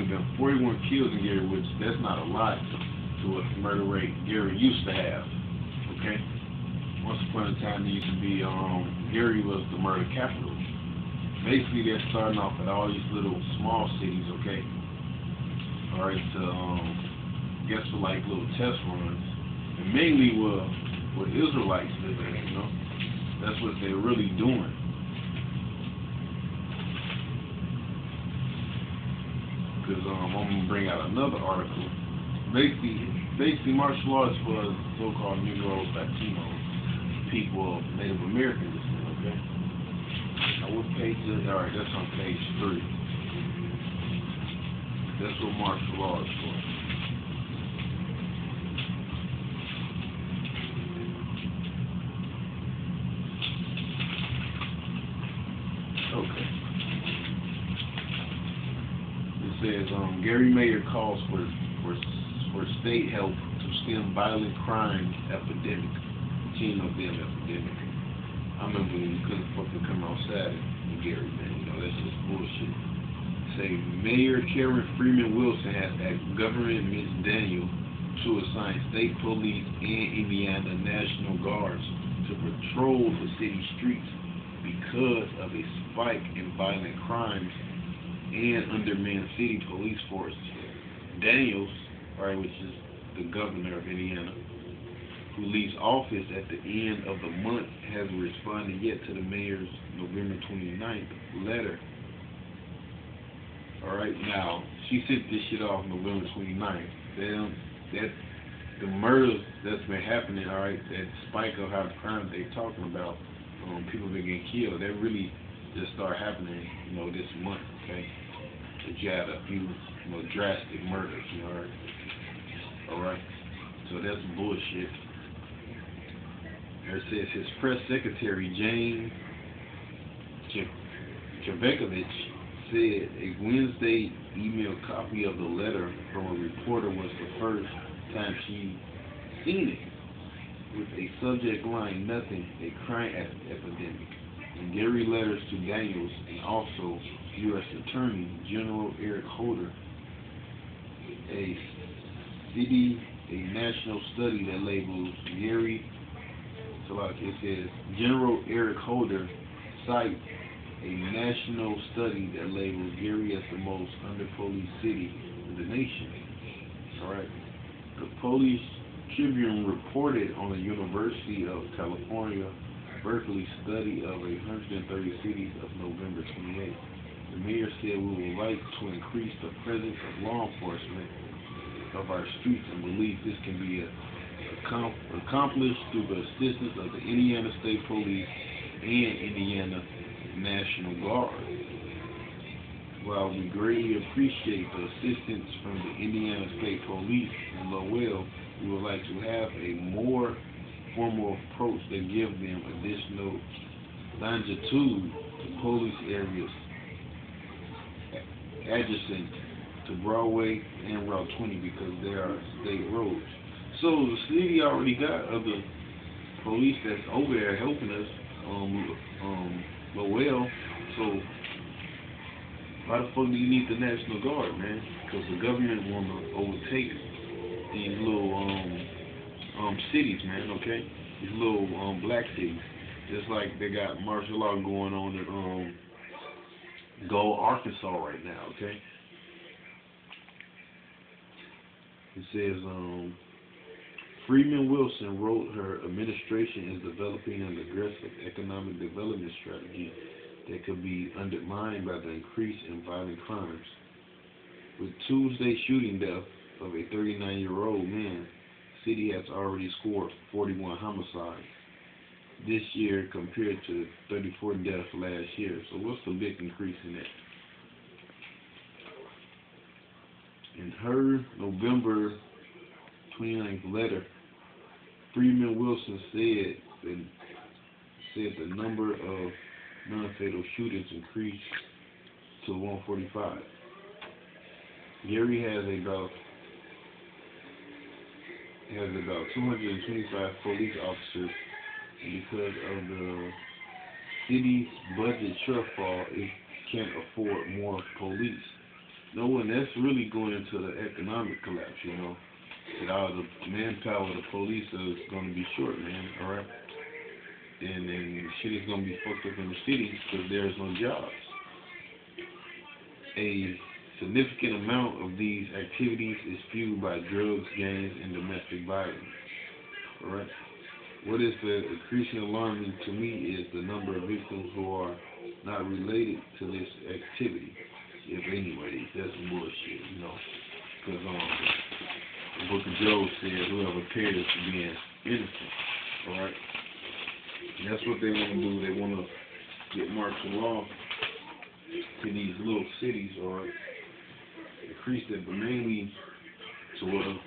only been 41 kills in Gary, which that's not a lot to what the murder rate Gary used to have. Okay? Once upon a time, there used to be, Gary was the murder capital. Basically, they're starting off at all these little small cities, okay? Alright, to, guess for like little test runs. And mainly where Israelites live at, you know? That's what they're really doing. Because I'm going to bring out another article. Basically martial arts for so-called Negroes, Latinos, people of Native American descent, okay? Now what page is it? Alright, that's on page 3. That's what martial law is for. Okay. It says Gary Mayer calls for state help to stem violent crime epidemic. Teen of them epidemic. I remember when you couldn't fucking come outside in Gary, man. You know, that's just bullshit. Say Mayor Karen Freeman Wilson has asked Governor Mitch Daniels to assign state police and Indiana National Guards to patrol the city streets because of a spike in violent crimes and undermanned city police forces. Daniels, right, which is the governor of Indiana, who leaves office at the end of the month, hasn't responded yet to the mayor's November 29th letter. Alright, now, she sent this shit off November 29th. The murders that's been happening, alright, that spike of how the crime they talking about, people been getting killed, that really just started happening, you know, this month, okay? That you had a few, you know, drastic murders, you know, alright? So that's bullshit. There it says his press secretary, James Chevekovich, said a Wednesday email copy of the letter from a reporter was the first time she seen it, with a subject line, nothing, a crime epidemic. And Gary letters to Daniels and also U.S. Attorney General Eric Holder, a national study that labels Gary, it says General Eric Holder cite a national study that labels Gary as the most under-policed city in the nation. Alright. The Police Tribune reported on the University of California, Berkeley study of 130 cities of November 28th. The mayor said we would like to increase the presence of law enforcement of our streets and believe this can be accomplished through the assistance of the Indiana State Police and Indiana National Guard. While we greatly appreciate the assistance from the Indiana State Police and Lowell, we would like to have a more formal approach that gives them additional longitude to police areas adjacent to Broadway and Route 20 because they are state roads. So the city already got other police that's over there helping us, Lowell. So why the fuck do you need the National Guard, man? Because the government want to overtake these little cities, man. Okay, these little black cities. Just like they got martial law going on at Gold, Arkansas right now. Okay. It says Freeman Wilson wrote her administration is developing an aggressive economic development strategy that could be undermined by the increase in violent crimes. With Tuesday's shooting death of a 39-year-old man, the city has already scored 41 homicides this year compared to 34 deaths last year. So what's the big increase in that? In her November 29th letter, Freeman Wilson said the number of non-fatal shootings increased to 145. Gary has about 225 police officers, and because of the city's budget shortfall, it can't afford more police. No, and that's really going into the economic collapse, you know. That all the manpower the police is going to be short, man, alright? And shit is going to be fucked up in the cities because there's no jobs. A significant amount of these activities is fueled by drugs, gangs, and domestic violence, alright? What is increasingly alarming to me is the number of victims who are not related to this activity. If anyways, that's some bullshit, you know. Because the book of Job says whoever cares for being innocent, alright? And that's what they want to do. They want to get martial law to these little cities, alright? Increase that, but mainly to where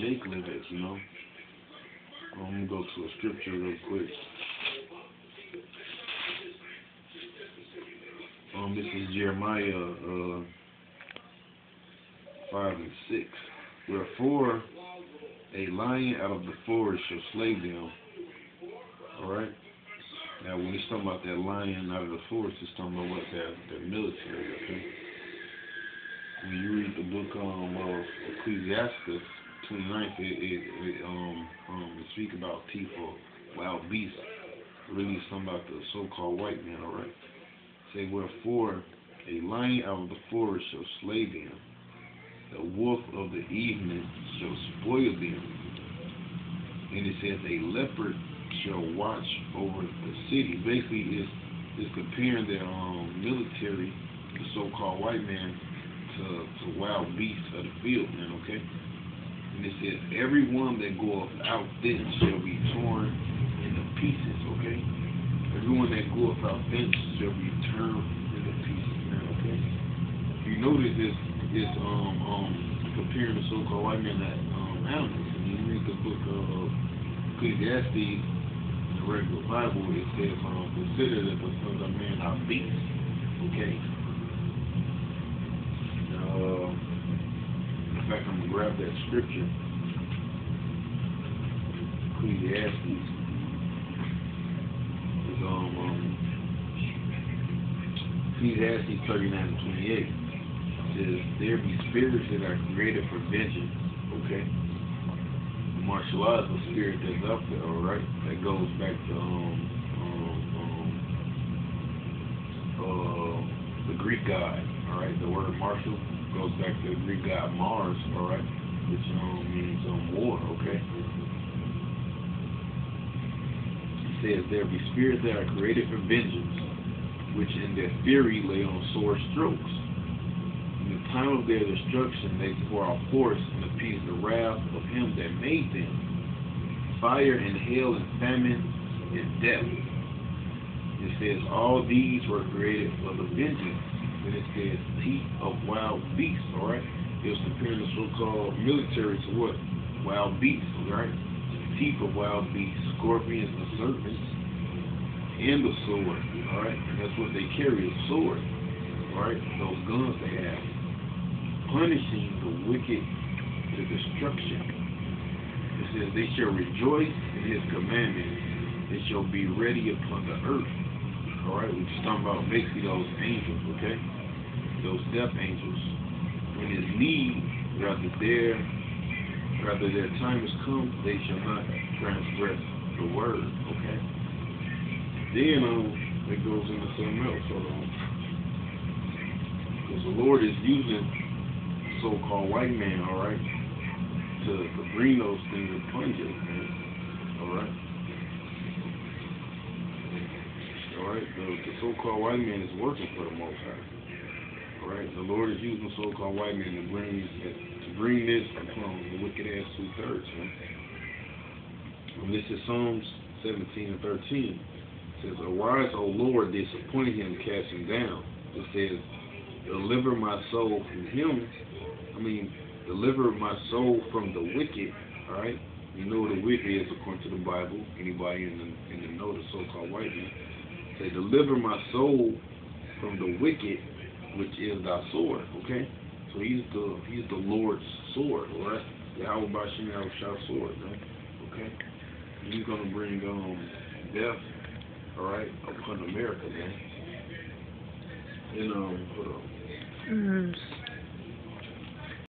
Jake lives at, you know. I'm going to go to a scripture real quick. This is Jeremiah 5 and 6. Wherefore a lion out of the forest shall slay them. Alright? Now when he's talking about that lion out of the forest, he's talking about what their military, okay? When you read the book of Ecclesiastes 29th, it speak about teeth of wild beasts. Really something about the so-called white man, alright? Say, wherefore a lion out of the forest shall slay them, the wolf of the evening shall spoil them. And it says a leopard shall watch over the city. Basically, it's comparing their military, the so-called white man, to wild beasts of the field, man, okay? And it says, everyone that goeth out thence shall be torn into pieces, okay? Everyone that goeth out thence shall be turned into pieces, man, okay? You notice it's comparing the so-called white man to animals. When you read the book of Ecclesiastes in the regular Bible, it says, consider that the sons of man are beasts, okay? In fact, I'm going to grab that scripture. Ecclesiastes. It's Ecclesiastes 39 and 28. It says, there be spirits that are created for vengeance. Okay? Martial law is a spirit that's up there, alright? That goes back to the Greek god, alright? The word martial goes back to the Greek god Mars, alright, which means war, okay? It says there be spirits that are created for vengeance, which in their fury lay on sore strokes. In the time of their destruction they pour out force and appease the wrath of him that made them. Fire and hail and famine and death. It says all these were created for the vengeance. And it says teeth of wild beasts, alright? It was comparing the so-called military to what? Wild beasts, alright? Teeth of wild beasts, scorpions and serpents, and the sword, alright? That's what they carry, a sword, alright? Those guns they have. Punishing the wicked to destruction. It says they shall rejoice in his commandments. They shall be ready upon the earth. Alright, we're just talking about basically those angels, okay? Those death angels. When his need, rather their time has come, they shall not transgress the word, okay? Then it goes into something else. Because the Lord is using so-called white man, alright, to bring those things upon you, man. Alright? Alright, the so-called white man is working for the Most High. Alright, the Lord is using the so-called white man to bring this upon the wicked ass 2/3, man. And this is Psalms 17 and 13. It says, arise, O Lord, disappoint him, cast him down. It says, deliver my soul from him. Deliver my soul from the wicked. Alright? You know what the wicked is according to the Bible. Anybody in the know the so-called white man. Say, deliver my soul from the wicked, which is thy sword, okay? So he's the Lord's sword, alright? Yahweh Bashim Yahushua sword, right? Okay? And he's gonna bring death, alright, upon America, man. And hold on.